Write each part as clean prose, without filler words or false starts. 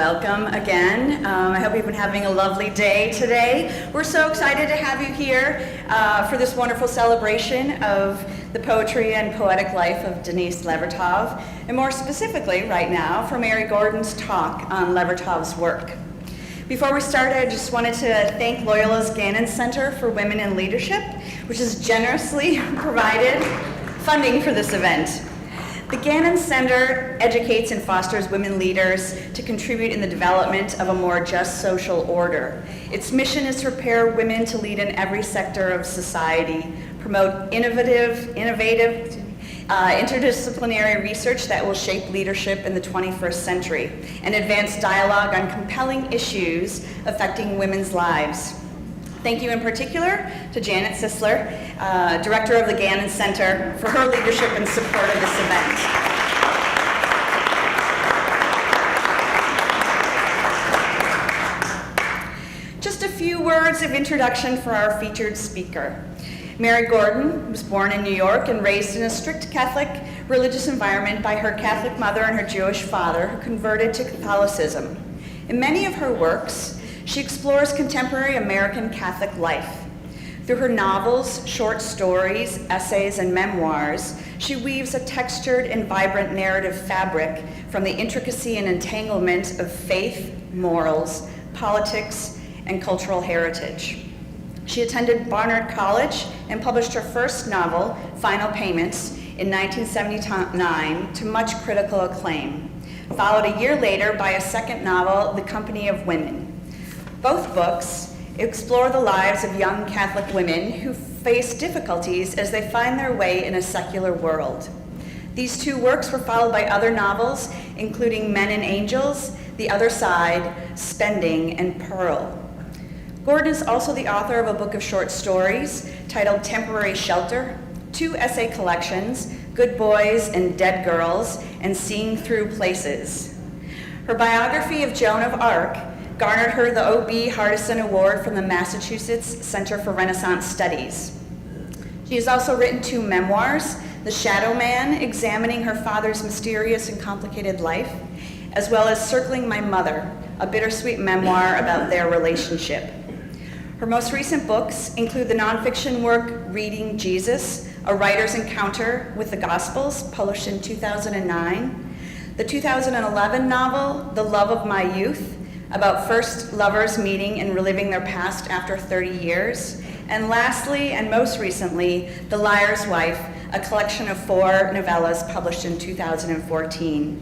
welcome again. I hope you've been having a lovely day today. We're so excited to have you here for this wonderful celebration of the poetry and poetic life of Denise Levertov, and more specifically right now for Mary Gordon's talk on Levertov's work. Before we start, I just wanted to thank Loyola's Gannon Center for Women in Leadership, which has generously provided funding for this event. The Gannon Center educates and fosters women leaders to contribute in the development of a more just social order. Its mission is to prepare women to lead in every sector of society, promote innovative, interdisciplinary research that will shape leadership in the 21st century, and advance dialogue on compelling issues affecting women's lives. Thank you in particular to Janet Sisler, Director of the Gannon Center, for her leadership and support of this event. Just a few words of introduction for our featured speaker. Mary Gordon was born in New York and raised in a strict Catholic religious environment by her Catholic mother and her Jewish father, who converted to Catholicism. In many of her works, she explores contemporary American Catholic life. Through her novels, short stories, essays, and memoirs, she weaves a textured and vibrant narrative fabric from the intricacy and entanglement of faith, morals, politics, and cultural heritage. She attended Barnard College and published her first novel, Final Payments, in 1979 to much critical acclaim, followed a year later by a second novel, The Company of Women. Both books explore the lives of young Catholic women who face difficulties as they find their way in a secular world. These two works were followed by other novels, including Men and Angels, The Other Side, Spending, and Pearl. Gordon is also the author of a book of short stories titled Temporary Shelter, two essay collections, Good Boys and Dead Girls, and Seeing Through Places. Her biography of Joan of Arc garnered her the O.B. Hardison Award from the Massachusetts Center for Renaissance Studies. She has also written two memoirs, The Shadow Man, examining her father's mysterious and complicated life, as well as Circling My Mother, a bittersweet memoir about their relationship. Her most recent books include the nonfiction work Reading Jesus, A Writer's Encounter with the Gospels, published in 2009, the 2011 novel The Love of My Youth, about first lovers meeting and reliving their past after 30 years, and lastly, and most recently, The Liar's Wife, a collection of 4 novellas published in 2014.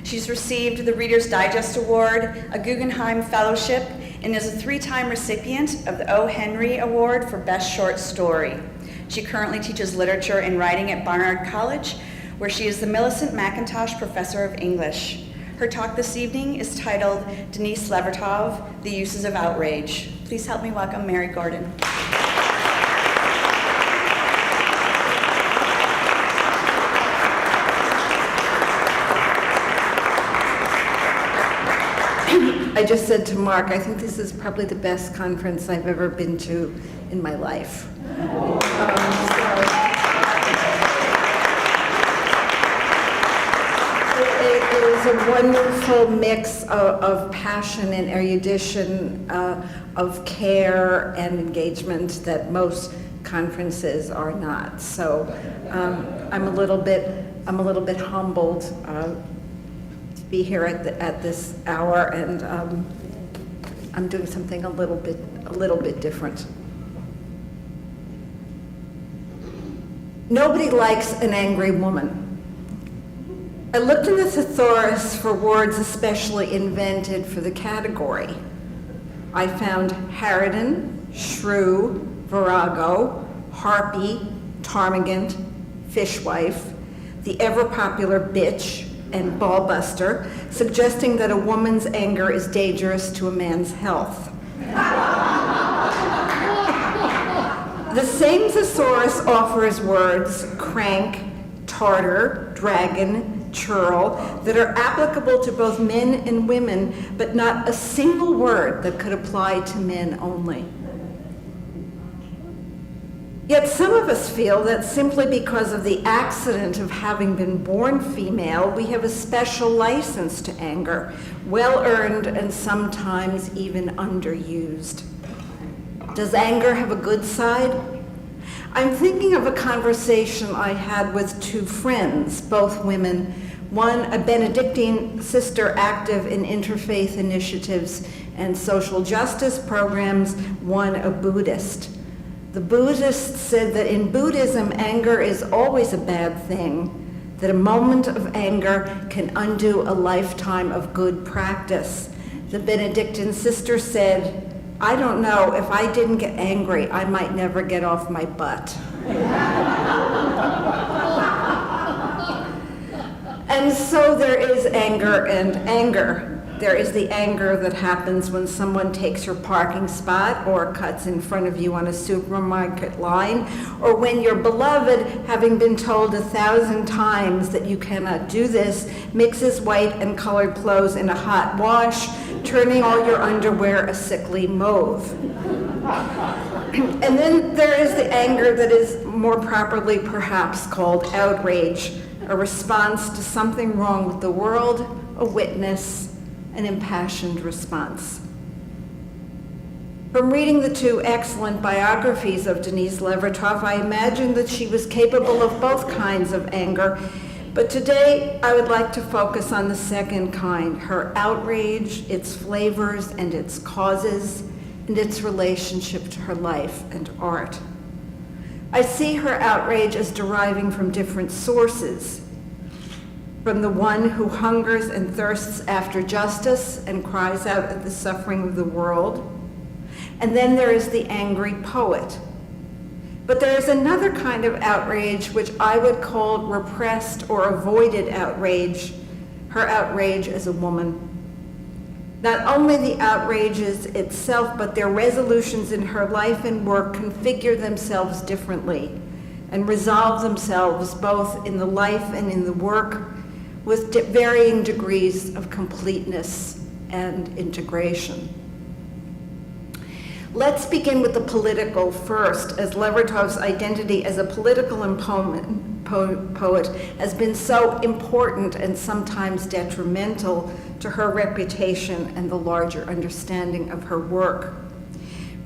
She's received the Reader's Digest Award, a Guggenheim Fellowship, and is a 3-time recipient of the O. Henry Award for Best Short Story. She currently teaches literature and writing at Barnard College, where she is the Millicent McIntosh Professor of English. Her talk this evening is titled Denise Levertov, The Uses of Outrage. Please help me welcome Mary Gordon. I just said to Mark, I think this is probably the best conference I've ever been to in my life. It is a wonderful mix of passion and erudition, of care and engagement that most conferences are not. So I'm a little bit humbled to be here at this hour, and I'm doing something a little bit different. Nobody likes an angry woman. I looked in the thesaurus for words especially invented for the category. I found harridan, shrew, virago, harpy, ptarmigan, fishwife, the ever-popular bitch, and ballbuster, suggesting that a woman's anger is dangerous to a man's health. The same thesaurus offers words crank, tartar, dragon, churl that are applicable to both men and women, but not a single word that could apply to men only. Yet some of us feel that simply because of the accident of having been born female, we have a special license to anger, well-earned and sometimes even underused. Does anger have a good side? I'm thinking of a conversation I had with two friends, both women, one a Benedictine sister active in interfaith initiatives and social justice programs, one a Buddhist. The Buddhist said that in Buddhism, anger is always a bad thing, that a moment of anger can undo a lifetime of good practice. The Benedictine sister said, I don't know, if I didn't get angry, I might never get off my butt. And so there is anger and anger. There is the anger that happens when someone takes your parking spot or cuts in front of you on a supermarket line, or when your beloved, having been told 1,000 times that you cannot do this, mixes white and colored clothes in a hot wash, turning all your underwear a sickly mauve. And then there is the anger that is more properly perhaps called outrage, a response to something wrong with the world, a witness, an impassioned response. From reading the two excellent biographies of Denise Levertov, I imagined that she was capable of both kinds of anger, but today I would like to focus on the second kind, her outrage, its flavors and its causes, and its relationship to her life and art. I see her outrage as deriving from different sources. From the one who hungers and thirsts after justice and cries out at the suffering of the world. And then there is the angry poet. But there is another kind of outrage which I would call repressed or avoided outrage, her outrage as a woman. Not only the outrages itself, but their resolutions in her life and work configure themselves differently and resolve themselves both in the life and in the work with varying degrees of completeness and integration. Let's begin with the political first, as Levertov's identity as a political poet has been so important and sometimes detrimental to her reputation and the larger understanding of her work.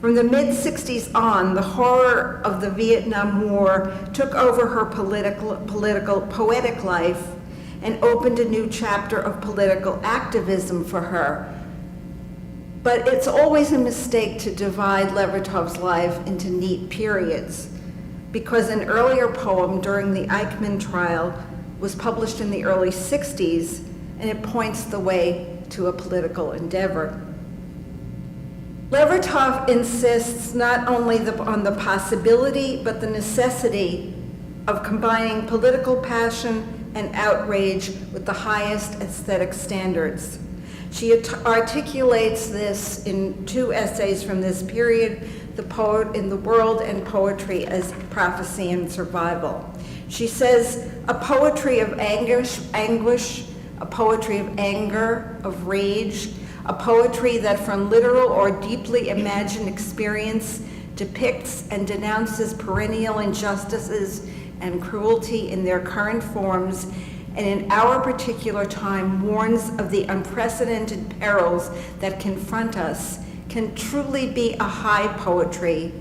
From the mid-60s on, the horror of the Vietnam War took over her poetic life and opened a new chapter of political activism for her. But it's always a mistake to divide Levertov's life into neat periods, because an earlier poem during the Eichmann trial was published in the early 60s, and it points the way to a political endeavor. Levertov insists not only on the possibility, but the necessity of combining political passion and outrage with the highest aesthetic standards. She articulates this in two essays from this period, The Poet in the World and Poetry as Prophecy and Survival. She says, a poetry of anguish, a poetry of anger, of rage, a poetry that from literal or deeply imagined experience depicts and denounces perennial injustices and cruelty in their current forms, and in our particular time warns of the unprecedented perils that confront us, can truly be a high poetry,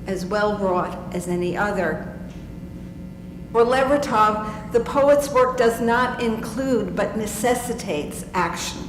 as well wrought as any other. For Levertov, the poet's work does not include but necessitates action.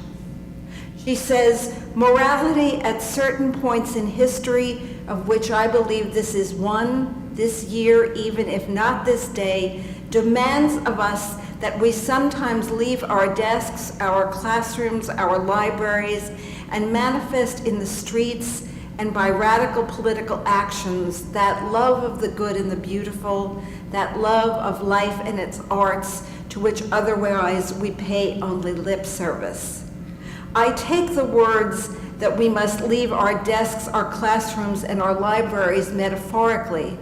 She says, morality at certain points in history, of which I believe this is one, this year, even if not this day, demands of us that we sometimes leave our desks, our classrooms, our libraries, and manifest in the streets and by radical political actions that love of the good and the beautiful, that love of life and its arts, to which otherwise we pay only lip service. I take the words that we must leave our desks, our classrooms, and our libraries metaphorically,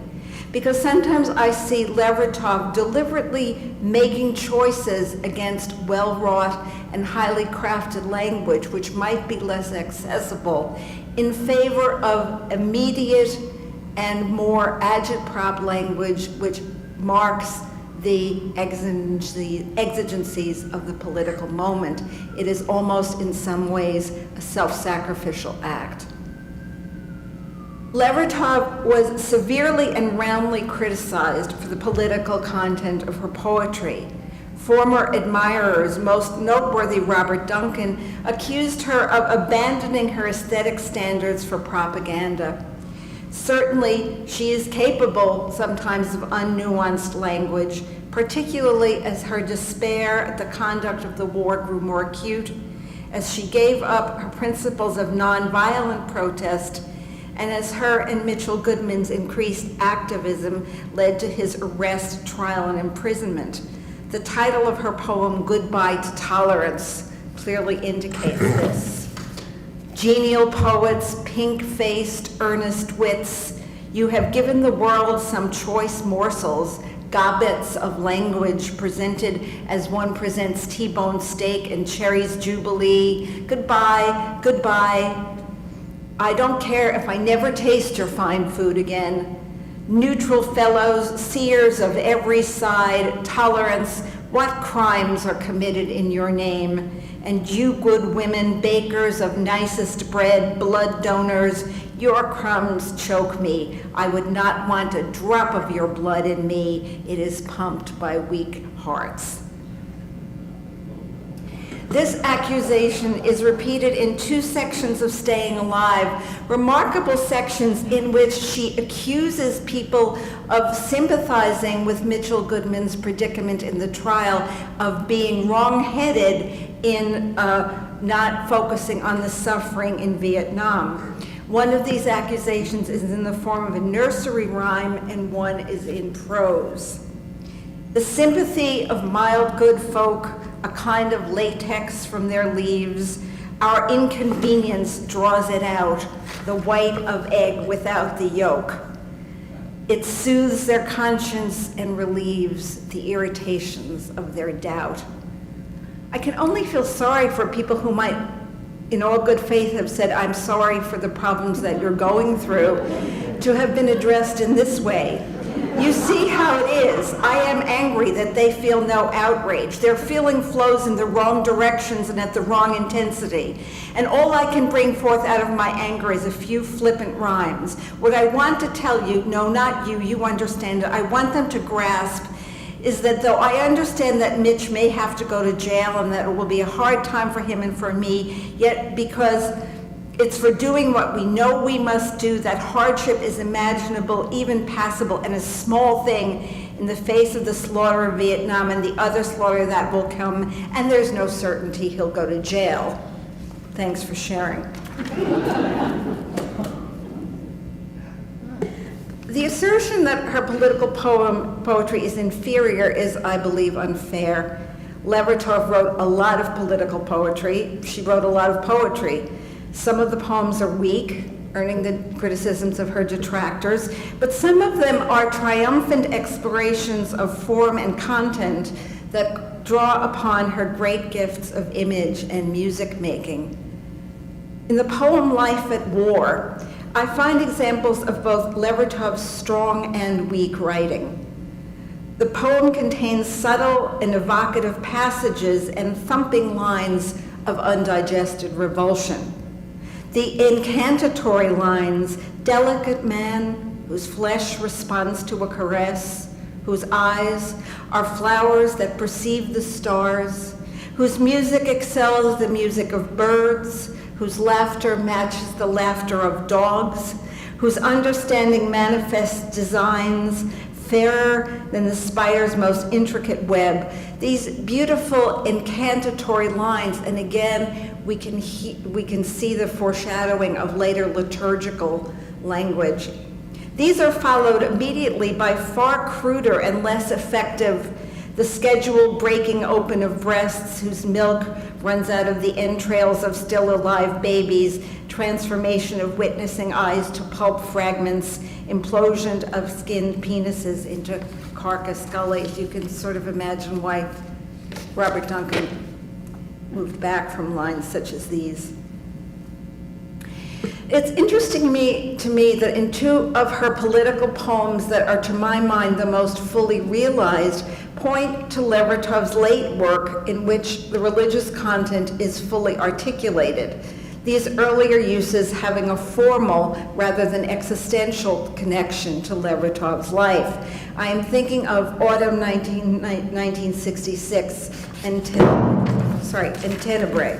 because sometimes I see Levertov deliberately making choices against well-wrought and highly crafted language, which might be less accessible, in favor of immediate and more agitprop language which marks the exigencies of the political moment. It is almost in some ways a self-sacrificial act. Levertov was severely and roundly criticized for the political content of her poetry. Former admirers, most noteworthy Robert Duncan, accused her of abandoning her aesthetic standards for propaganda. Certainly, she is capable sometimes of unnuanced language, particularly as her despair at the conduct of the war grew more acute, as she gave up her principles of nonviolent protest, and as her and Mitchell Goodman's increased activism led to his arrest, trial, and imprisonment. The title of her poem, Goodbye to Tolerance, clearly indicates this. Genial poets, pink-faced, earnest wits, you have given the world some choice morsels, gobbets of language presented as one presents T-bone steak and Cherry's Jubilee. Goodbye, goodbye. I don't care if I never taste your fine food again. Neutral fellows, seers of every side, tolerance, what crimes are committed in your name? And you good women, bakers of nicest bread, blood donors, your crumbs choke me. I would not want a drop of your blood in me. It is pumped by weak hearts. This accusation is repeated in two sections of Staying Alive, remarkable sections in which she accuses people of sympathizing with Mitchell Goodman's predicament in the trial, of being wrong-headed in not focusing on the suffering in Vietnam. One of these accusations is in the form of a nursery rhyme, and one is in prose. The sympathy of mild good folk, a kind of latex from their leaves, our inconvenience draws it out, the white of egg without the yolk. It soothes their conscience and relieves the irritations of their doubt. I can only feel sorry for people who might, in all good faith, have said, I'm sorry for the problems that you're going through, to have been addressed in this way. You see how it is. I am angry that they feel no outrage. Their feeling flows in the wrong directions and at the wrong intensity. And all I can bring forth out of my anger is a few flippant rhymes. What I want to tell you, no, not you, you understand it, I want them to grasp is that though I understand that Mitch may have to go to jail and that it will be a hard time for him and for me, yet because it's for doing what we know we must do, that hardship is imaginable, even passable, and a small thing in the face of the slaughter of Vietnam and the other slaughter that will come, and there's no certainty he'll go to jail. Thanks for sharing. The assertion that her political poetry is inferior is, I believe, unfair. Levertov wrote a lot of political poetry. She wrote a lot of poetry. Some of the poems are weak, earning the criticisms of her detractors, but some of them are triumphant explorations of form and content that draw upon her great gifts of image and music making. In the poem Life at War, I find examples of both Levertov's strong and weak writing. The poem contains subtle and evocative passages and thumping lines of undigested revulsion. The incantatory lines, delicate man whose flesh responds to a caress, whose eyes are flowers that perceive the stars, whose music excels the music of birds, whose laughter matches the laughter of dogs, whose understanding manifests designs fairer than the spider's most intricate web. These beautiful incantatory lines, and again, we can see the foreshadowing of later liturgical language. These are followed immediately by far cruder and less effective, the scheduled breaking open of breasts whose milk runs out of the entrails of still alive babies, transformation of witnessing eyes to pulp fragments, implosion of skinned penises into carcass gullies. You can sort of imagine why Robert Duncan moved back from lines such as these. It's interesting to me that in two of her political poems that are, to my mind, the most fully realized, point to Levertov's late work in which the religious content is fully articulated. These earlier uses having a formal rather than existential connection to Levertov's life. I am thinking of Autumn 1966 and Tenebrae.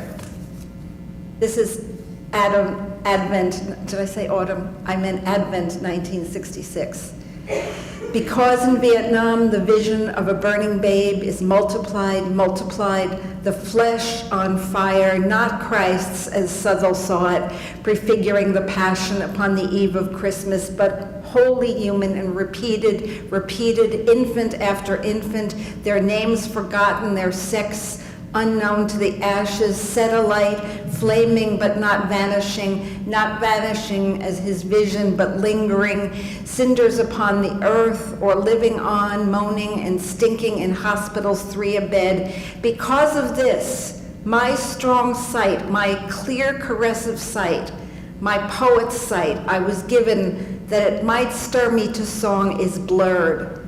This is Advent, did I say autumn? I meant Advent 1966. Because in Vietnam the vision of a burning babe is multiplied, the flesh on fire, not Christ's as Southwell saw it, prefiguring the passion upon the eve of Christmas, but wholly human and repeated, infant after infant, their names forgotten, their sex unknown to the ashes, set alight, flaming but not vanishing as his vision, but lingering, cinders upon the earth, or living on, moaning and stinking in hospitals, 3 a bed. Because of this, my strong sight, my clear caressive sight, my poet's sight I was given that it might stir me to song is blurred.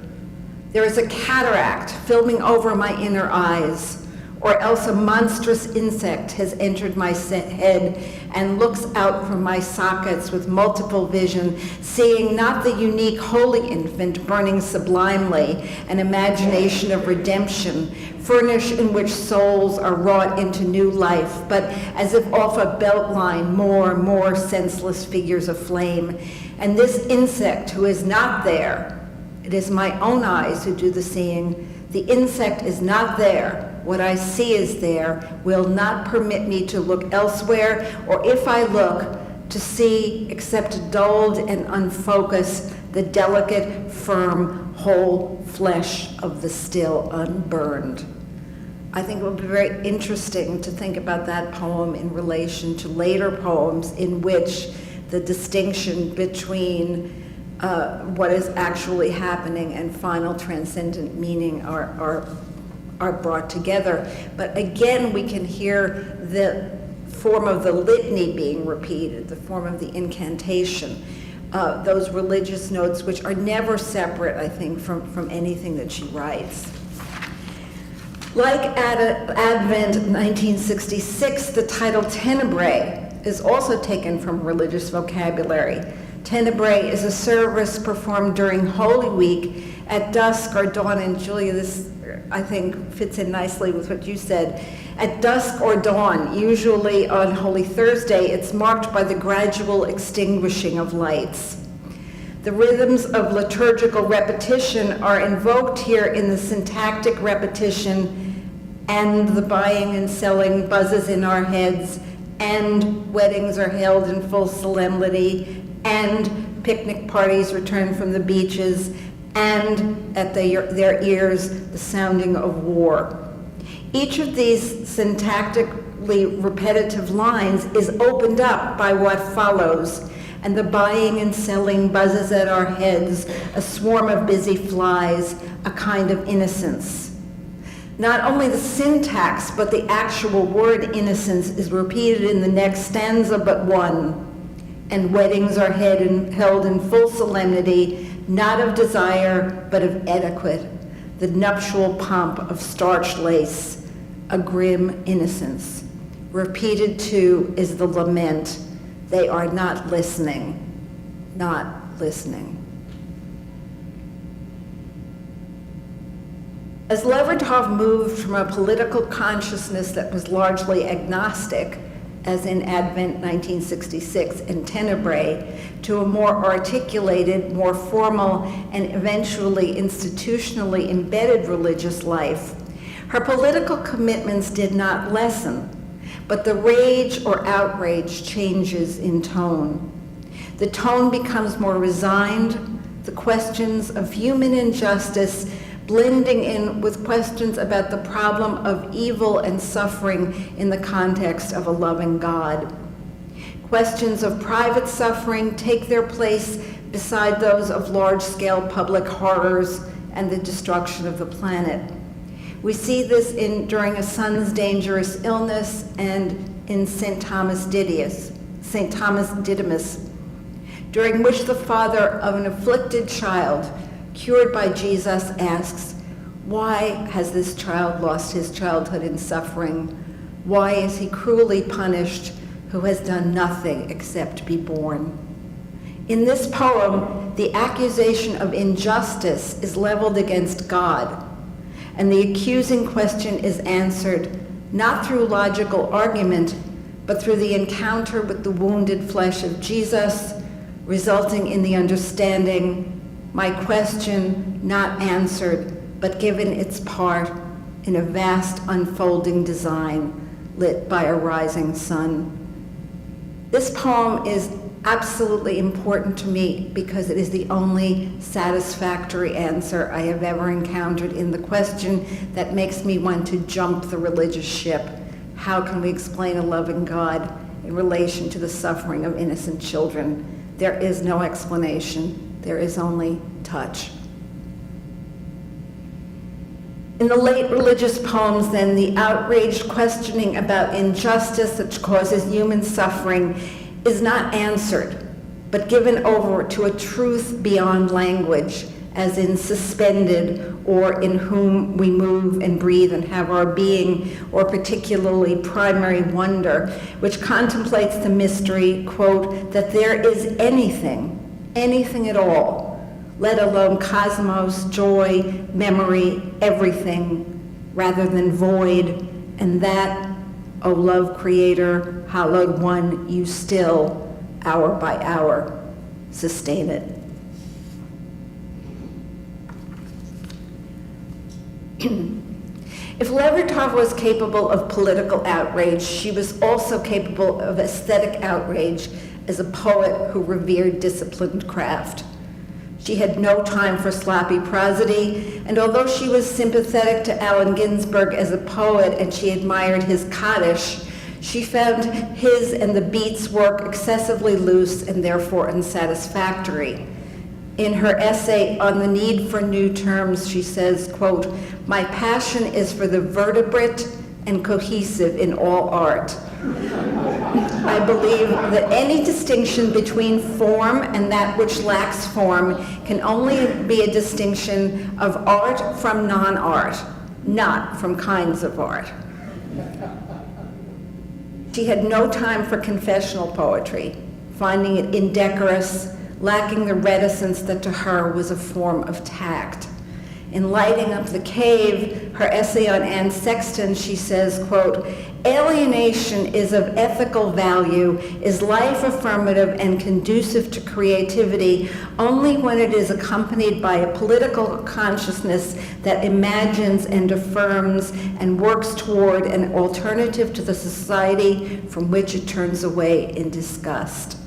There is a cataract filming over my inner eyes, or else a monstrous insect has entered my head and looks out from my sockets with multiple vision, seeing not the unique holy infant burning sublimely, an imagination of redemption, furnished in which souls are wrought into new life, but as if off a belt line, more senseless figures of flame. And this insect who is not there, it is my own eyes who do the seeing. The insect is not there. What I see is there, will not permit me to look elsewhere, or if I look, to see except dulled and unfocused the delicate, firm, whole flesh of the still unburned. I think it will be very interesting to think about that poem in relation to later poems in which the distinction between what is actually happening and final transcendent meaning are brought together. But again, we can hear the form of the litany being repeated, the form of the incantation, those religious notes which are never separate, I think, from anything that she writes. Like Advent 1966, the title Tenebrae is also taken from religious vocabulary. Tenebrae is a service performed during Holy Week at dusk or dawn, and Julia, this I think fits in nicely with what you said. At dusk or dawn, usually on Holy Thursday, it's marked by the gradual extinguishing of lights. The rhythms of liturgical repetition are invoked here in the syntactic repetition, and the buying and selling buzzes in our heads, and weddings are held in full solemnity, and picnic parties return from the beaches, and at their ears the sounding of war. Each of these syntactically repetitive lines is opened up by what follows, and the buying and selling buzzes at our heads, a swarm of busy flies, a kind of innocence. Not only the syntax, but the actual word innocence is repeated in the next stanza but one. And weddings are held in full solemnity, not of desire, but of etiquette, the nuptial pomp of starched lace, a grim innocence. Repeated too is the lament, they are not listening, not listening. As Levertov moved from a political consciousness that was largely agnostic, as in Advent 1966 and Tenebrae, to a more articulated, more formal, and eventually institutionally embedded religious life, her political commitments did not lessen, but the rage or outrage changes in tone. The tone becomes more resigned, the questions of human injustice blending in with questions about the problem of evil and suffering in the context of a loving God. Questions of private suffering take their place beside those of large-scale public horrors and the destruction of the planet. We see this during a son's dangerous illness and in St. St. Thomas Didymus, during which the father of an afflicted child, cured by Jesus, asks, "Why has this child lost his childhood in suffering? Why is he cruelly punished who has done nothing except be born?" In this poem, the accusation of injustice is leveled against God, and the accusing question is answered not through logical argument, but through the encounter with the wounded flesh of Jesus, resulting in the understanding, my question not answered, but given its part in a vast unfolding design lit by a rising sun. This poem is absolutely important to me because it is the only satisfactory answer I have ever encountered in the question that makes me want to jump the religious ship. How can we explain a loving God in relation to the suffering of innocent children? There is no explanation. There is only touch. In the late religious poems, then, the outraged questioning about injustice that causes human suffering is not answered, but given over to a truth beyond language, as in suspended, or in whom we move and breathe and have our being, or particularly primary wonder, which contemplates the mystery, quote, that there is anything at all, let alone cosmos, joy, memory, everything, rather than void, and that, O love creator, hallowed one, you still, hour by hour, sustain it. If Levertov was capable of political outrage, she was also capable of aesthetic outrage as a poet who revered disciplined craft. She had no time for sloppy prosody, and although she was sympathetic to Allen Ginsberg as a poet and she admired his Kaddish, she found his and the Beats' work excessively loose and therefore unsatisfactory. In her essay on the need for new terms, she says, quote, "My passion is for the vertebrate and cohesive in all art. I believe that any distinction between form and that which lacks form can only be a distinction of art from non-art, not from kinds of art." She had no time for confessional poetry, finding it indecorous, lacking the reticence that to her was a form of tact. In Lighting Up the Cave, her essay on Anne Sexton, she says, quote, "Alienation is of ethical value, is life affirmative and conducive to creativity only when it is accompanied by a political consciousness that imagines and affirms and works toward an alternative to the society from which it turns away in disgust.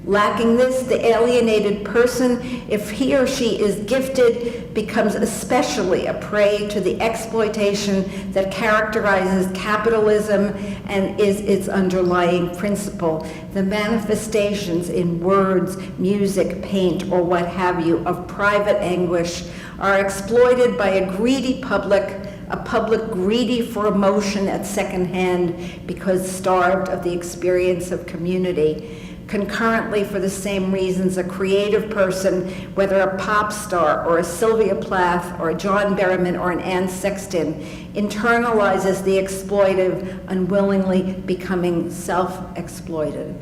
Lacking this, the alienated person, if he or she is gifted, becomes especially a prey to the exploitation that characterizes capitalism and is its underlying principle. The manifestations in words, music, paint, or what have you, of private anguish are exploited by a greedy public, a public greedy for emotion at second hand because starved of the experience of community. Concurrently, for the same reasons, a creative person, whether a pop star or a Sylvia Plath or a John Berryman or an Anne Sexton, internalizes the exploitive, unwillingly becoming self-exploited.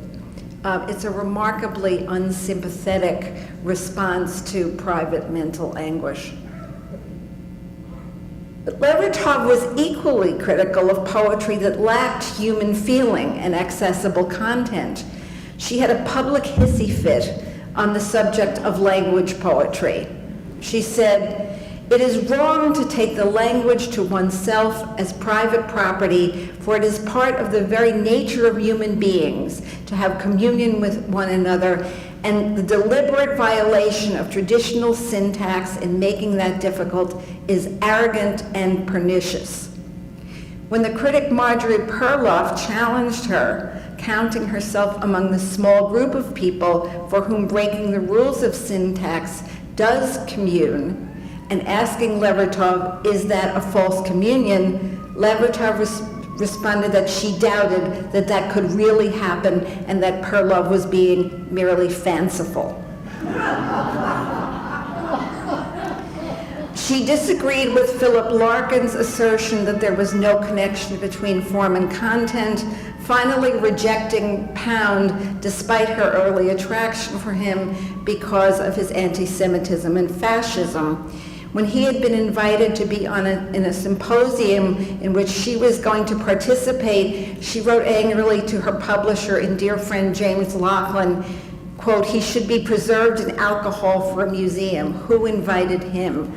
It's a remarkably unsympathetic response to private mental anguish. But Levertov was equally critical of poetry that lacked human feeling and accessible content. She had a public hissy fit on the subject of language poetry. She said, "It is wrong to take the language to oneself as private property, for it is part of the very nature of human beings to have communion with one another, and the deliberate violation of traditional syntax in making that difficult is arrogant and pernicious." When the critic Marjorie Perloff challenged her, counting herself among the small group of people for whom breaking the rules of syntax does commune, and asking Levertov, is that a false communion, Levertov responded that she doubted that that could really happen and that Perlov was being merely fanciful. She disagreed with Philip Larkin's assertion that there was no connection between form and content, finally rejecting Pound despite her early attraction for him because of his anti-Semitism and fascism. When he had been invited to be in a symposium in which she was going to participate, she wrote angrily to her publisher and dear friend James Laughlin, quote, "He should be preserved in alcohol for a museum. Who invited him?"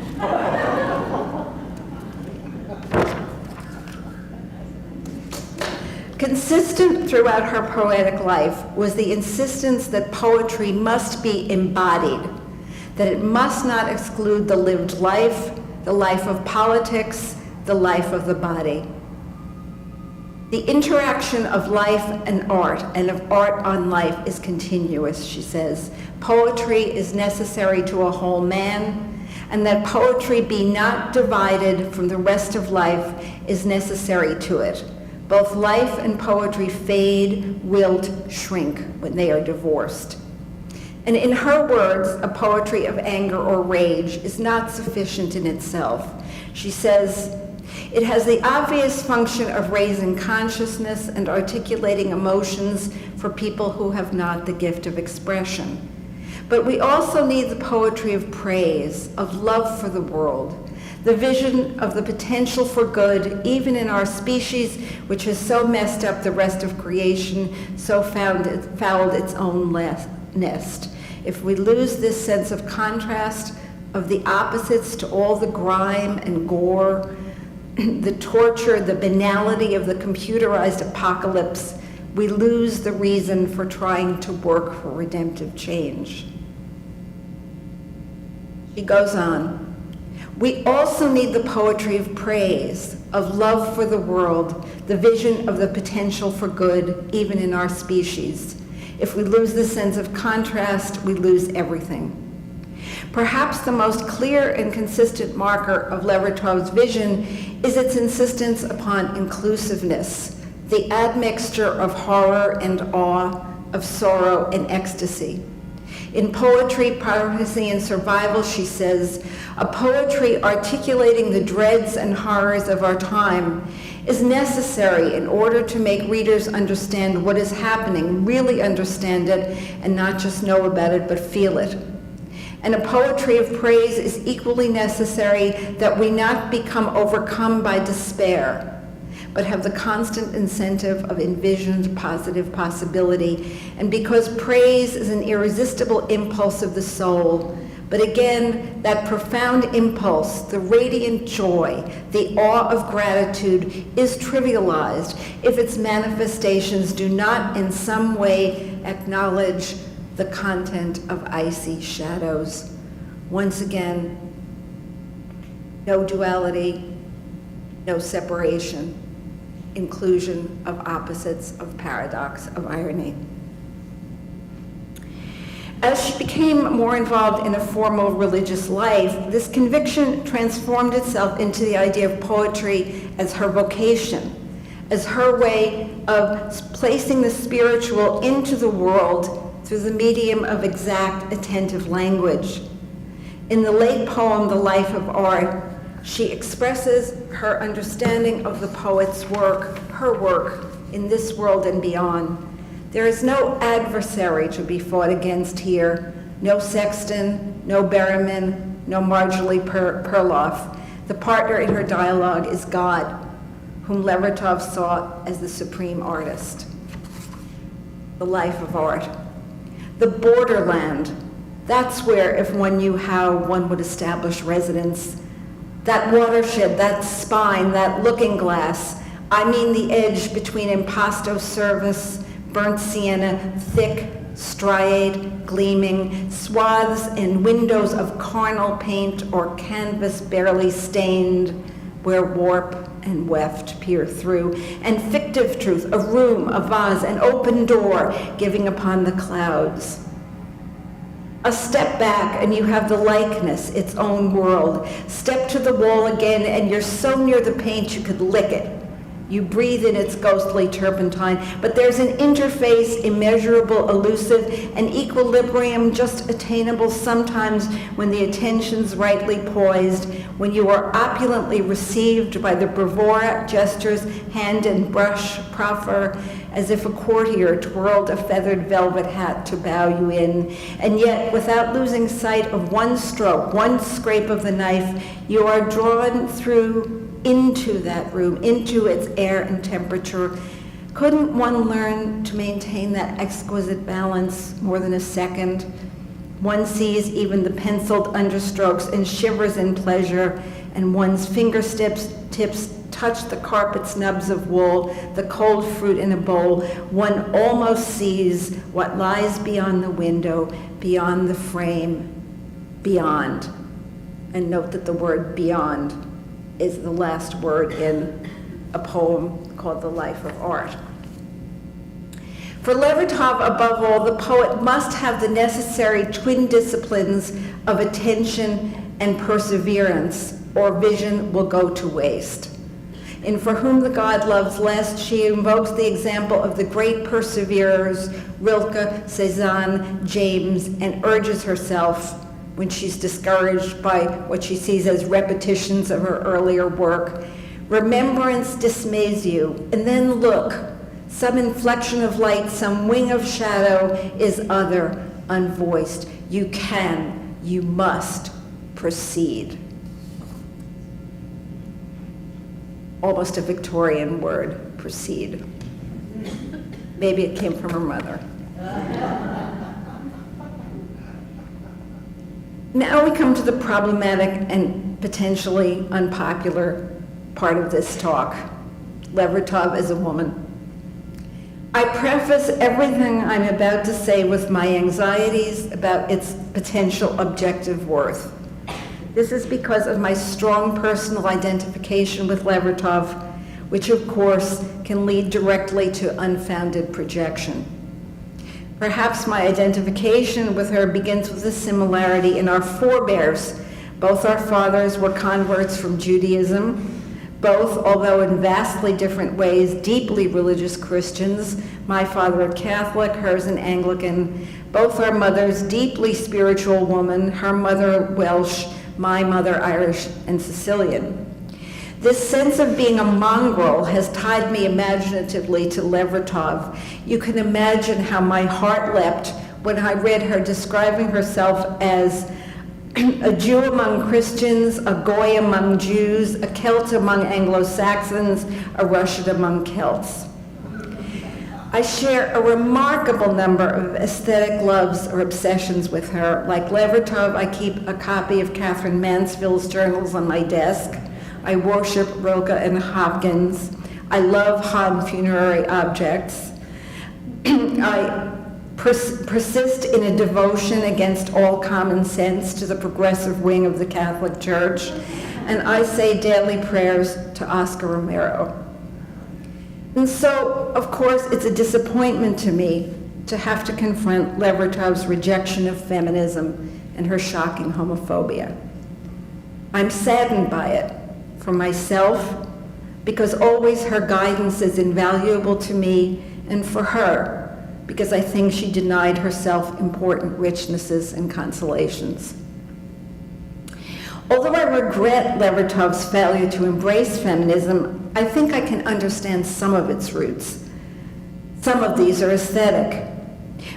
Consistent throughout her poetic life was the insistence that poetry must be embodied, that it must not exclude the lived life, the life of politics, the life of the body. The interaction of life and of art on life is continuous, she says. Poetry is necessary to a whole man, and that poetry be not divided from the rest of life is necessary to it. Both life and poetry fade, wilt, shrink when they are divorced. And in her words, a poetry of anger or rage is not sufficient in itself. She says, it has the obvious function of raising consciousness and articulating emotions for people who have not the gift of expression. But we also need the poetry of praise, of love for the world, the vision of the potential for good, even in our species, which has so messed up the rest of creation, so fouled its own nest. If we lose this sense of contrast, of the opposites to all the grime and gore, the torture, the banality of the computerized apocalypse, we lose the reason for trying to work for redemptive change. She goes on, we also need the poetry of praise, of love for the world, the vision of the potential for good, even in our species. If we lose the sense of contrast, we lose everything. Perhaps the most clear and consistent marker of Levertov's vision is its insistence upon inclusiveness, the admixture of horror and awe, of sorrow and ecstasy. In Poetry, Privacy, and Survival, she says, a poetry articulating the dreads and horrors of our time is necessary in order to make readers understand what is happening, really understand it, and not just know about it, but feel it. And a poetry of praise is equally necessary, that we not become overcome by despair, but have the constant incentive of envisioned positive possibility. And because praise is an irresistible impulse of the soul, but again, that profound impulse, the radiant joy, the awe of gratitude is trivialized if its manifestations do not in some way acknowledge the content of icy shadows. Once again, no duality, no separation, inclusion of opposites, of paradox, of irony. As she became more involved in a formal religious life, this conviction transformed itself into the idea of poetry as her vocation, as her way of placing the spiritual into the world through the medium of exact, attentive language. In the late poem, The Life of Art, she expresses her understanding of the poet's work, her work, in this world and beyond. There is no adversary to be fought against here, no Sexton, no Berryman, no Marjorie Perloff. The partner in her dialogue is God, whom Levertov saw as the supreme artist. The life of art. The borderland, that's where, if one knew how, one would establish residence. That watershed, that spine, that looking glass, I mean the edge between impasto service, burnt sienna, thick, striate, gleaming, swaths and windows of carnal paint or canvas barely stained, where warp and weft peer through, and fictive truth, a room, a vase, an open door giving upon the clouds. A step back and you have the likeness, its own world. Step to the wall again and you're so near the paint you could lick it. You breathe in its ghostly turpentine, but there's an interface, immeasurable, elusive, an equilibrium just attainable sometimes when the attention's rightly poised, when you are opulently received by the bravura gestures, hand and brush proffer, as if a courtier twirled a feathered velvet hat to bow you in, and yet without losing sight of one stroke, one scrape of the knife, you are drawn through into that room, into its air and temperature. Couldn't one learn to maintain that exquisite balance more than a second? One sees even the penciled understrokes and shivers in pleasure, and one's fingertips touch the carpet snubs of wool, the cold fruit in a bowl. One almost sees what lies beyond the window, beyond the frame, beyond. And note that the word beyond is the last word in a poem called The Life of Art. For Levertov, above all, the poet must have the necessary twin disciplines of attention and perseverance, or vision will go to waste. In For Whom the God Loves Less, she invokes the example of the great perseverers, Rilke, Cezanne, James, and urges herself, when she's discouraged by what she sees as repetitions of her earlier work, remembrance dismays you, and then look, some inflection of light, some wing of shadow is other, unvoiced. You can, you must proceed. Almost a Victorian word, proceed. Maybe it came from her mother. Now we come to the problematic and potentially unpopular part of this talk, Levertov as a woman. I preface everything I'm about to say with my anxieties about its potential objective worth. This is because of my strong personal identification with Levertov, which of course can lead directly to unfounded projection. Perhaps my identification with her begins with a similarity in our forebears. Both our fathers were converts from Judaism. Both, although in vastly different ways, deeply religious Christians. My father a Catholic, hers an Anglican. Both our mothers deeply spiritual woman, her mother Welsh, my mother Irish and Sicilian. This sense of being a mongrel has tied me imaginatively to Levertov. You can imagine how my heart leapt when I read her describing herself as a Jew among Christians, a Goy among Jews, a Celt among Anglo-Saxons, a Russian among Celts. I share a remarkable number of aesthetic loves or obsessions with her. Like Levertov, I keep a copy of Catherine Mansfield's journals on my desk. I worship Rilke and Hopkins. I love Han funerary objects. I persist in a devotion against all common sense to the progressive wing of the Catholic Church. And I say daily prayers to Oscar Romero. And so, of course, it's a disappointment to me to have to confront Levertov's rejection of feminism and her shocking homophobia. I'm saddened by it. For myself, because always her guidance is invaluable to me, and for her, because I think she denied herself important richnesses and consolations. Although I regret Levertov's failure to embrace feminism, I think I can understand some of its roots. Some of these are aesthetic.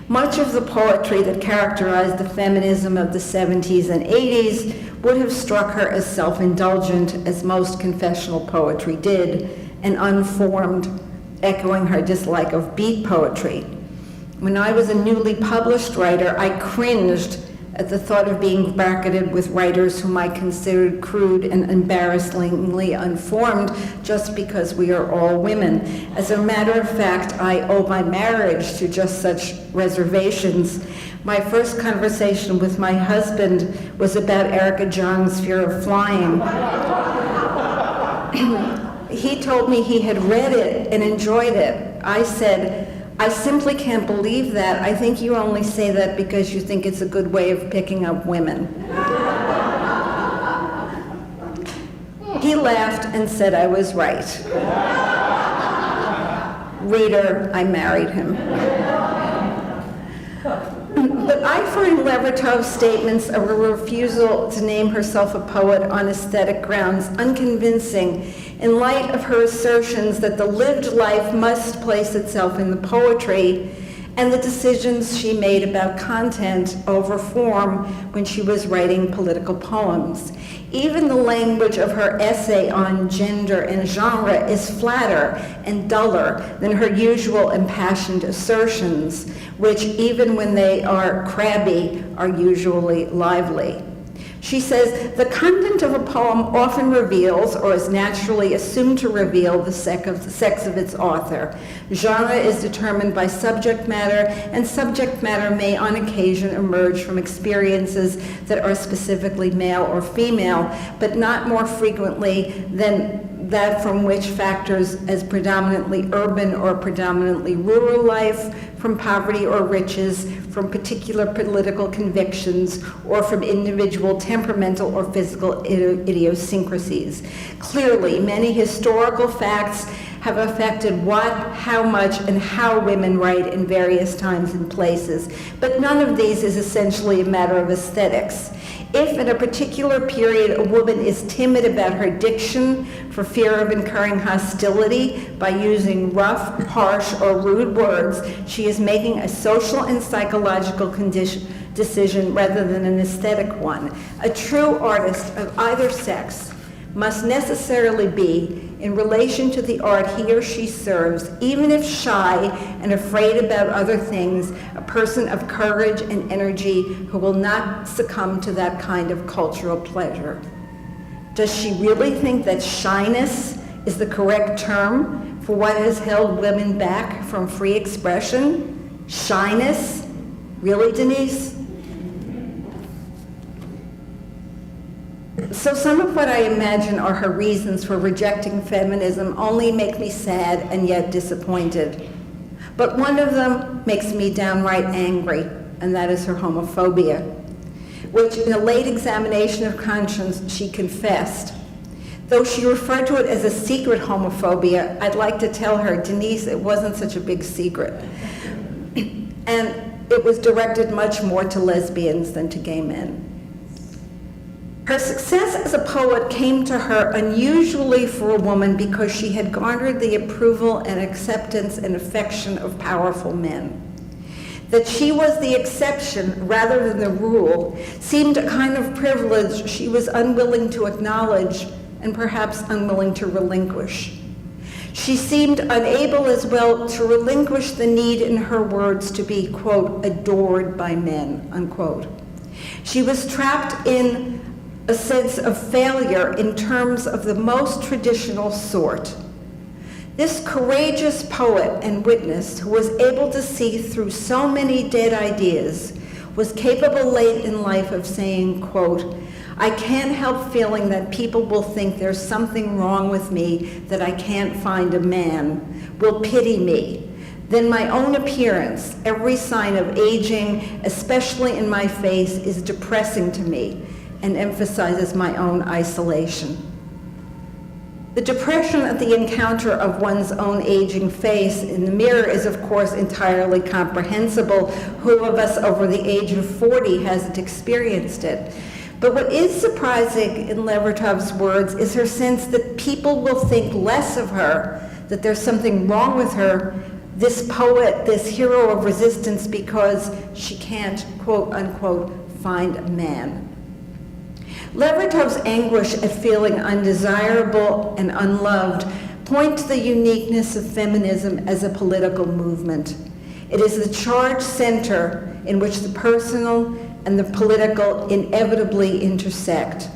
Much of the poetry that characterized the feminism of the 70s and 80s would have struck her as self-indulgent, as most confessional poetry did, and unformed, echoing her dislike of beat poetry. When I was a newly published writer, I cringed at the thought of being bracketed with writers whom I considered crude and embarrassingly unformed just because we are all women. As a matter of fact, I owe my marriage to just such reservations. My first conversation with my husband was about Erica Jong's Fear of Flying. He told me he had read it and enjoyed it. I said, I simply can't believe that. I think you only say that because you think it's a good way of picking up women. He laughed and said I was right. Reader, I married him. But I find Levertov's statements of a refusal to name herself a poet on aesthetic grounds unconvincing in light of her assertions that the lived life must place itself in the poetry and the decisions she made about content over form when she was writing political poems. Even the language of her essay on gender and genre is flatter and duller than her usual impassioned assertions, which, even when they are crabby, are usually lively. She says, the content of a poem often reveals, or is naturally assumed to reveal, the sex of its author. Genre is determined by subject matter, and subject matter may on occasion emerge from experiences that are specifically male or female, but not more frequently than that from which factors as predominantly urban or predominantly rural life, from poverty or riches, from particular political convictions, or from individual temperamental or physical idiosyncrasies. Clearly, many historical facts have affected what, how much, and how women write in various times and places, but none of these is essentially a matter of aesthetics. If in a particular period a woman is timid about her diction for fear of incurring hostility by using rough, harsh, or rude words, she is making a social and psychological decision rather than an aesthetic one. A true artist of either sex must necessarily be, in relation to the art he or she serves, even if shy and afraid about other things, a person of courage and energy who will not succumb to that kind of cultural pleasure. Does she really think that shyness is the correct term for what has held women back from free expression? Shyness? Really, Denise? So some of what I imagine are her reasons for rejecting feminism only make me sad and yet disappointed. But one of them makes me downright angry, and that is her homophobia, which in a late examination of conscience she confessed. Though she referred to it as a secret homophobia, I'd like to tell her, Denise, it wasn't such a big secret. And it was directed much more to lesbians than to gay men. Her success as a poet came to her unusually for a woman because she had garnered the approval and acceptance and affection of powerful men. That she was the exception rather than the rule seemed a kind of privilege she was unwilling to acknowledge and perhaps unwilling to relinquish. She seemed unable as well to relinquish the need, in her words, to be, quote, adored by men, unquote. She was trapped in a sense of failure in terms of the most traditional sort. This courageous poet and witness who was able to see through so many dead ideas was capable late in life of saying, quote, I can't help feeling that people will think there's something wrong with me, that I can't find a man, will pity me. Then my own appearance, every sign of aging, especially in my face, is depressing to me and emphasizes my own isolation. The depression at the encounter of one's own aging face in the mirror is, of course, entirely comprehensible. Who of us over the age of 40 hasn't experienced it? But what is surprising in Levertov's words is her sense that people will think less of her, that there's something wrong with her, this poet, this hero of resistance, because she can't, quote unquote, find a man. Levertov's anguish at feeling undesirable and unloved point to the uniqueness of feminism as a political movement. It is the charged center in which the personal and the political inevitably intersect.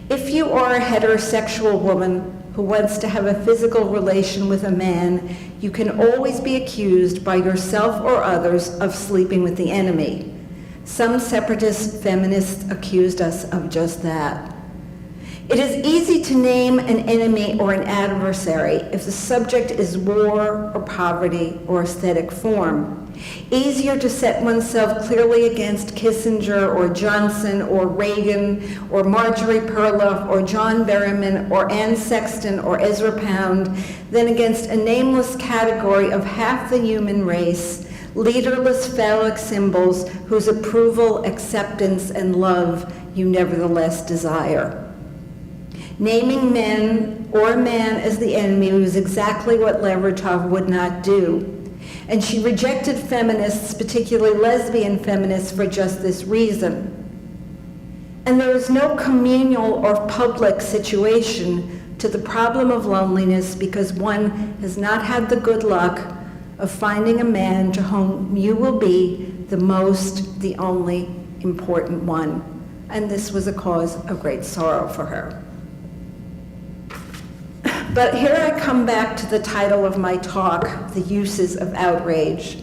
If you are a heterosexual woman who wants to have a physical relation with a man, you can always be accused by yourself or others of sleeping with the enemy. Some separatist feminists accused us of just that. It is easy to name an enemy or an adversary if the subject is war or poverty or aesthetic form. Easier to set oneself clearly against Kissinger or Johnson or Reagan or Marjorie Perloff or John Berryman or Anne Sexton or Ezra Pound than against a nameless category of half the human race, leaderless phallic symbols whose approval, acceptance, and love you nevertheless desire. Naming men or a man as the enemy was exactly what Levertov would not do. And she rejected feminists, particularly lesbian feminists, for just this reason. And there is no communal or public situation to the problem of loneliness because one has not had the good luck of finding a man to whom you will be the only important one. And this was a cause of great sorrow for her. But here I come back to the title of my talk, The Uses of Outrage.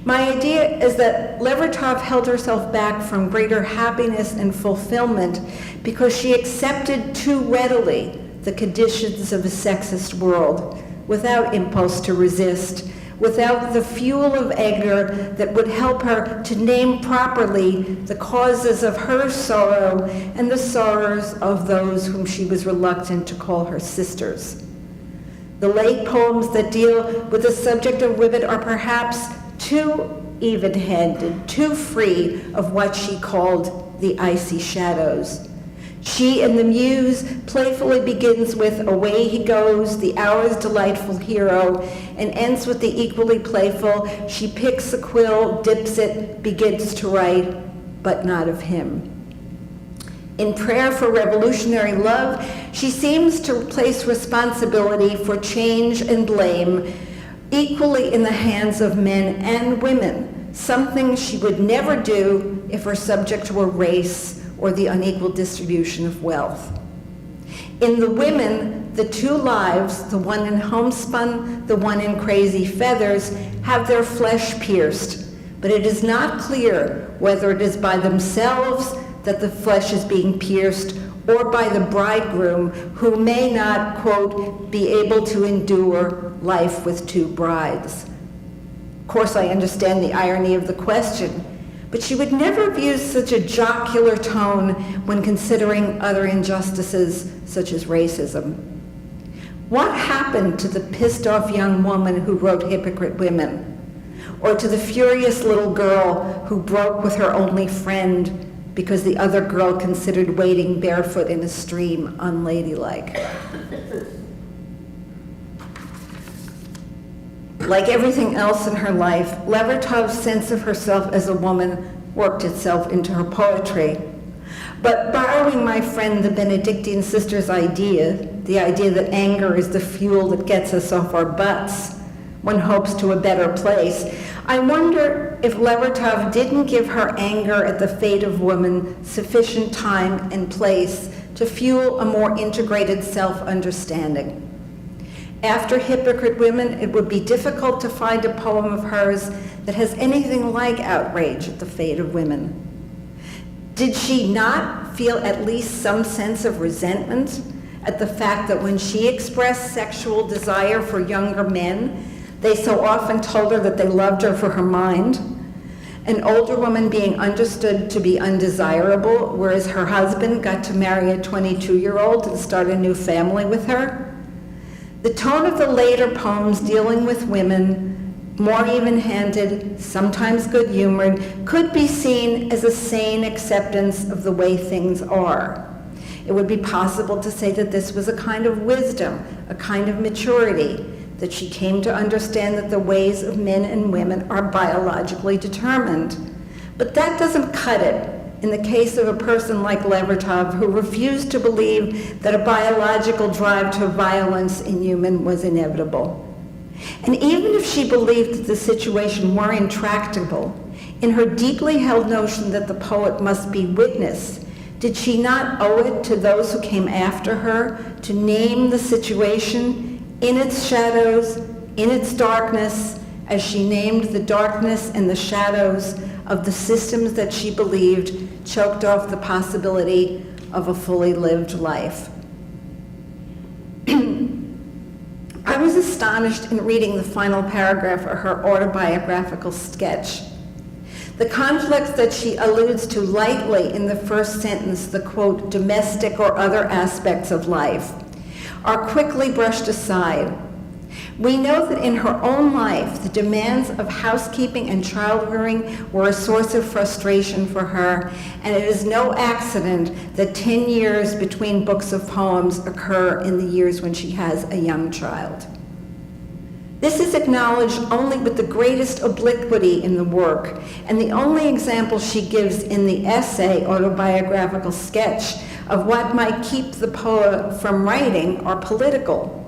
My idea is that Levertov held herself back from greater happiness and fulfillment because she accepted too readily the conditions of a sexist world without impulse to resist, without the fuel of anger that would help her to name properly the causes of her sorrow and the sorrows of those whom she was reluctant to call her sisters. The late poems that deal with the subject of women are perhaps too even-handed, too free of what she called the icy shadows. She in the Muse playfully begins with away he goes, the hour's delightful hero, and ends with the equally playful, she picks a quill, dips it, begins to write, but not of him. In Prayer for Revolutionary Love, she seems to place responsibility for change and blame equally in the hands of men and women, something she would never do if her subject were race or the unequal distribution of wealth. In The Women, the two lives, the one in Homespun, the one in Crazy Feathers, have their flesh pierced, but it is not clear whether it is by themselves that the flesh is being pierced or by the bridegroom who may not, quote, be able to endure life with two brides. Of course, I understand the irony of the question, but she would never have used such a jocular tone when considering other injustices such as racism. What happened to the pissed-off young woman who wrote Hypocrite Women? Or to the furious little girl who broke with her only friend because the other girl considered wading barefoot in a stream unladylike? Like everything else in her life, Levertov's sense of herself as a woman worked itself into her poetry. But borrowing my friend the Benedictine sister's idea, the idea that anger is the fuel that gets us off our butts, one hopes to a better place, I wonder if Levertov didn't give her anger at the fate of woman sufficient time and place to fuel a more integrated self-understanding. After Hypocrite Women, it would be difficult to find a poem of hers that has anything like outrage at the fate of women. Did she not feel at least some sense of resentment at the fact that when she expressed sexual desire for younger men, they so often told her that they loved her for her mind? An older woman being understood to be undesirable, whereas her husband got to marry a 22-year-old and start a new family with her? The tone of the later poems dealing with women, more even-handed, sometimes good-humored, could be seen as a sane acceptance of the way things are. It would be possible to say that this was a kind of wisdom, a kind of maturity, that she came to understand that the ways of men and women are biologically determined. But that doesn't cut it in the case of a person like Levertov, who refused to believe that a biological drive to violence in human was inevitable. And even if she believed that the situation were intractable, in her deeply held notion that the poet must be witness, did she not owe it to those who came after her to name the situation in its shadows, in its darkness, as she named the darkness and the shadows of the systems that she believed choked off the possibility of a fully lived life. I was astonished in reading the final paragraph of her autobiographical sketch. The conflicts that she alludes to lightly in the first sentence, the quote, domestic or other aspects of life, are quickly brushed aside. We know that in her own life, the demands of housekeeping and child-rearing were a source of frustration for her, and it is no accident that 10 years between books of poems occur in the years when she has a young child. This is acknowledged only with the greatest obliquity in the work, and the only example she gives in the essay, autobiographical sketch, of what might keep the poet from writing are political.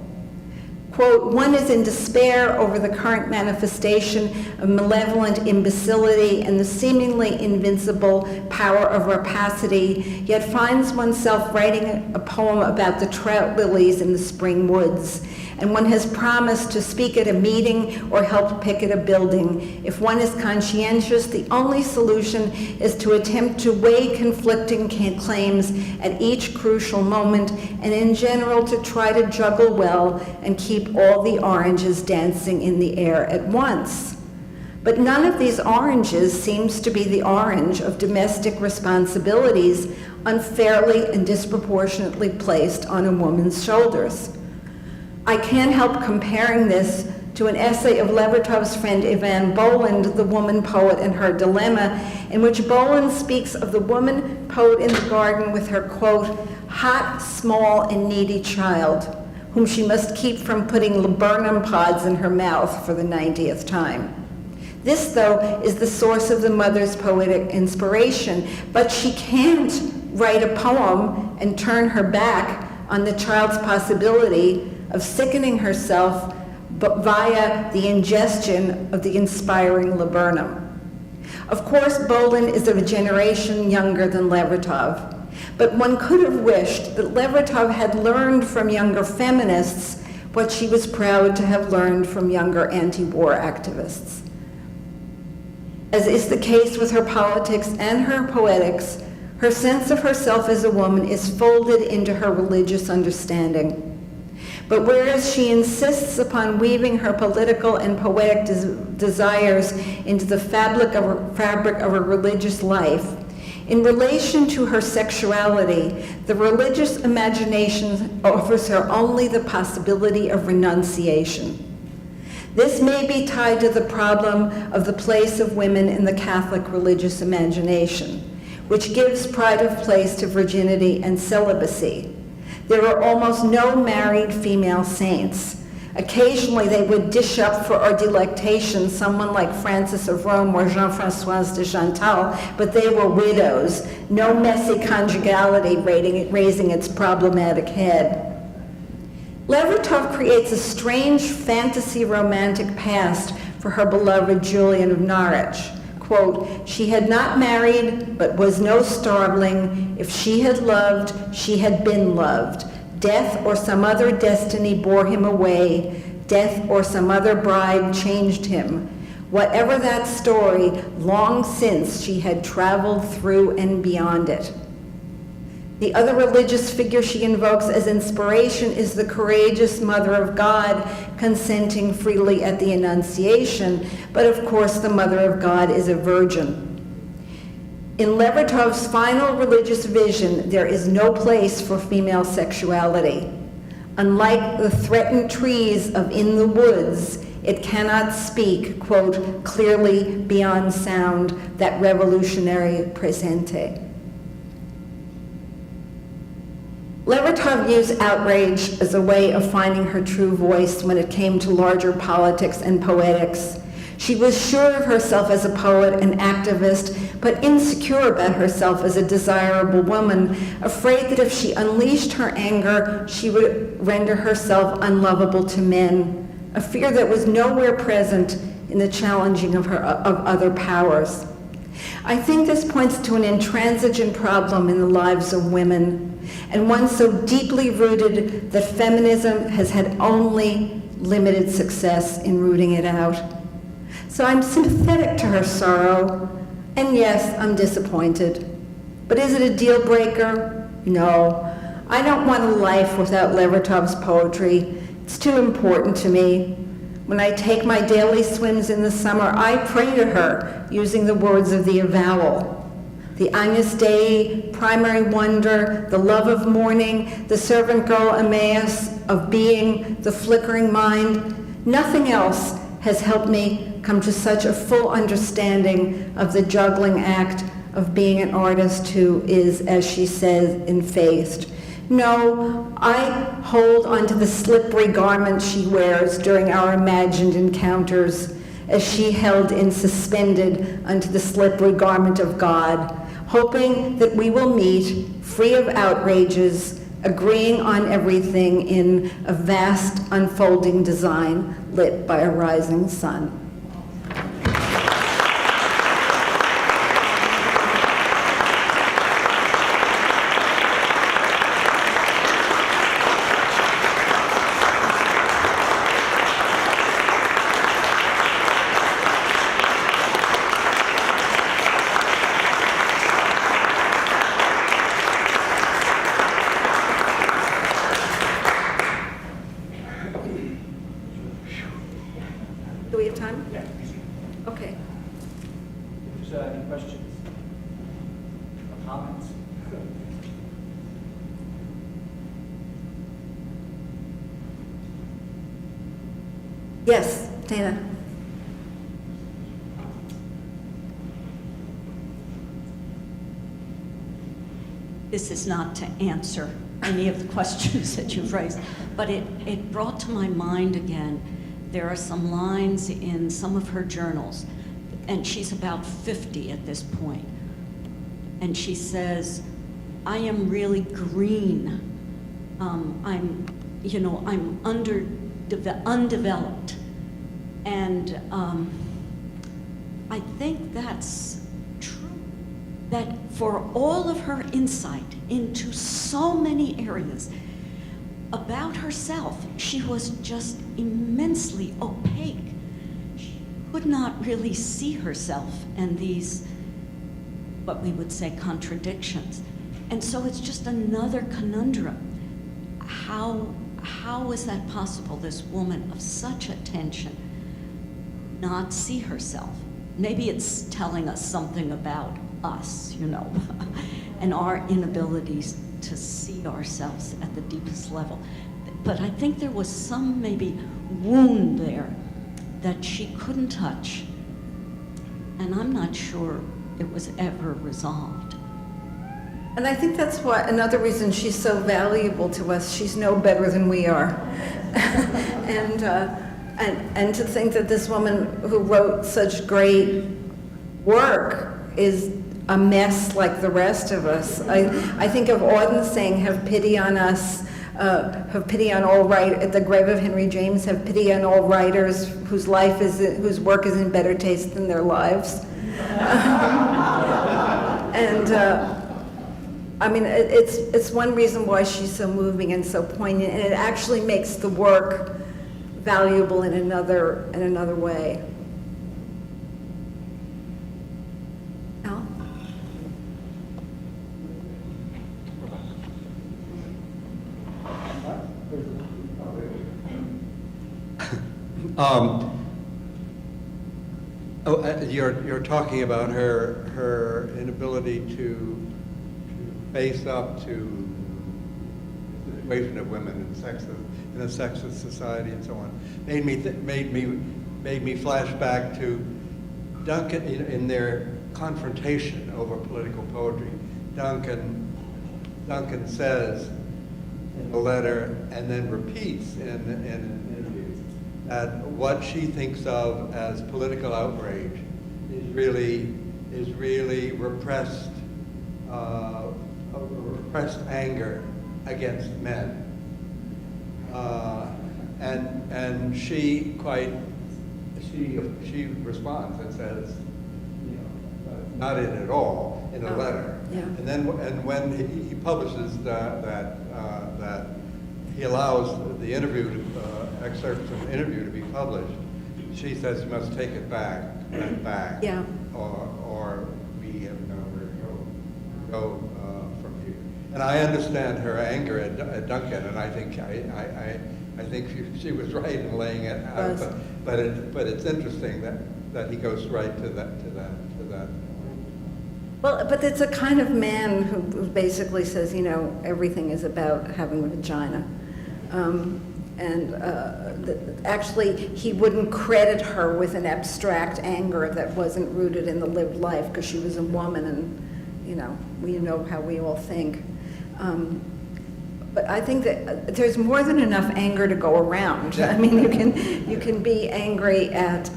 Quote, one is in despair over the current manifestation of malevolent imbecility and the seemingly invincible power of rapacity, yet finds oneself writing a poem about the trout lilies in the spring woods, and one has promised to speak at a meeting or help picket a building. If one is conscientious, the only solution is to attempt to weigh conflicting claims at each crucial moment, and in general to try to juggle well and keep all the oranges dancing in the air at once. But none of these oranges seems to be the orange of domestic responsibilities unfairly and disproportionately placed on a woman's shoulders. I can't help comparing this to an essay of Levertov's friend Evan Boland, the woman poet and her dilemma, in which Boland speaks of the woman poet in the garden with her, quote, hot, small, and needy child, whom she must keep from putting laburnum pods in her mouth for the 90th time. This, though, is the source of the mother's poetic inspiration, but she can't write a poem and turn her back on the child's possibility of sickening herself but via the ingestion of the inspiring laburnum. Of course, Boland is of a generation younger than Levertov, but one could have wished that Levertov had learned from younger feminists what she was proud to have learned from younger anti-war activists. As is the case with her politics and her poetics, her sense of herself as a woman is folded into her religious understanding. But whereas she insists upon weaving her political and poetic desires into the fabric of her religious life, in relation to her sexuality, the religious imagination offers her only the possibility of renunciation. This may be tied to the problem of the place of women in the Catholic religious imagination, which gives pride of place to virginity and celibacy. There are almost no married female saints. Occasionally they would dish up for our delectation someone like Francis of Rome or Jean-Françoise de Chantal, but they were widows, no messy conjugality raising its problematic head. Levertov creates a strange fantasy romantic past for her beloved Julian of Norwich. Quote, she had not married, but was no starveling. If she had loved, she had been loved. Death or some other destiny bore him away. Death or some other bride changed him. Whatever that story, long since she had traveled through and beyond it. The other religious figure she invokes as inspiration is the courageous Mother of God, consenting freely at the Annunciation, but of course the Mother of God is a virgin. In Levertov's final religious vision, there is no place for female sexuality. Unlike the threatened trees of In the Woods, it cannot speak, quote, clearly beyond sound, that revolutionary presente. Levertov used outrage as a way of finding her true voice when it came to larger politics and poetics. She was sure of herself as a poet and activist, but insecure about herself as a desirable woman, afraid that if she unleashed her anger, she would render herself unlovable to men, a fear that was nowhere present in the challenging of other powers. I think this points to an intransigent problem in the lives of women, and one so deeply rooted that feminism has had only limited success in rooting it out. So I'm sympathetic to her sorrow, and yes, I'm disappointed. But is it a deal breaker? No, I don't want a life without Levertov's poetry. It's too important to me. When I take my daily swims in the summer, I pray to her using the words of the avowal. The Agnus Dei, primary wonder, the love of morning, the servant girl Emmaus of being, the flickering mind. Nothing else has helped me come to such a full understanding of the juggling act of being an artist who is, as she says, enfaced. No, I hold onto the slippery garment she wears during our imagined encounters, as she held in suspended unto the slippery garment of God, hoping that we will meet, free of outrages, agreeing on everything in a vast unfolding design lit by a rising sun. Do we have time? Yeah. Okay. If there's any questions or comments? Yes, Dana. This is not to answer any of the questions that you've raised, but it brought to my mind again, there are some lines in some of her journals, and she's about 50 at this point, and she says, I am really green. I'm undeveloped. And I think that's true, that for all of her insight into so many areas about herself, she was just immensely opaque. She could not really see herself and these, what we would say, contradictions. And so it's just another conundrum. How is that possible, this woman of such attention, not see herself? Maybe it's telling us something about us, and our inabilities to see ourselves at the deepest level. But I think there was some maybe wound there that she couldn't touch, and I'm not sure it was ever resolved. And I think that's why another reason she's so valuable to us. She's no better than we are. and to think that this woman who wrote such great work is a mess like the rest of us. I think of Auden saying, have pity on us, have pity on all at the grave of Henry James, have pity on all writers whose work is in better taste than their lives. I mean, it's one reason why she's so moving and so poignant, and it actually makes the work valuable in another way. Al? You're talking about her inability to face up to the situation of women in a sexist society and so on. Made me flash back to Duncan in their confrontation over political poetry. Duncan says in the letter and then repeats in an interview that what she thinks of as political outrage is really repressed anger against men, and she responds and says, not in at all in a letter. Yeah. And when he publishes that he allows the interview excerpts of the interview to be published, she says you must take it back, or we have nowhere to go from here. And I understand her anger at Duncan, and I think she was right in laying it out. Was. But it's interesting that he goes right to that. Well, but it's a kind of man who basically says, you know, everything is about having a vagina. Actually, he wouldn't credit her with an abstract anger that wasn't rooted in the lived life, because she was a woman, and, you know how we all think. But I think that there's more than enough anger to go around. I mean, you can be angry at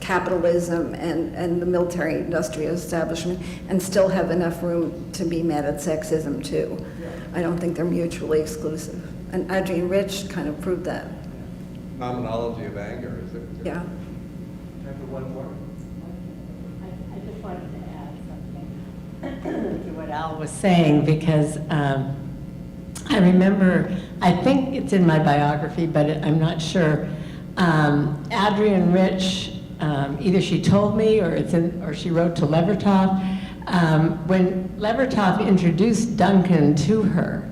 capitalism and the military-industrial establishment, and still have enough room to be mad at sexism too. I don't think they're mutually exclusive, and Adrienne Rich kind of proved that. Phenomenology of anger is it? Yeah. Time for one more. I just wanted to add something to what Al was saying, because I remember, I think it's in my biography, but I'm not sure. Adrienne Rich, either she told me or she wrote to Levertov. When Levertov introduced Duncan to her,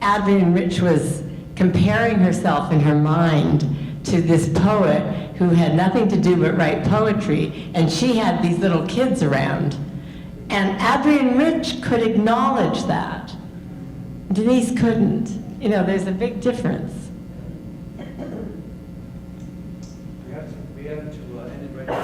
Adrienne Rich was comparing herself in her mind to this poet who had nothing to do but write poetry, and she had these little kids around. And Adrienne Rich could acknowledge that. Denise couldn't. You know, there's a big difference. We have to end it right now.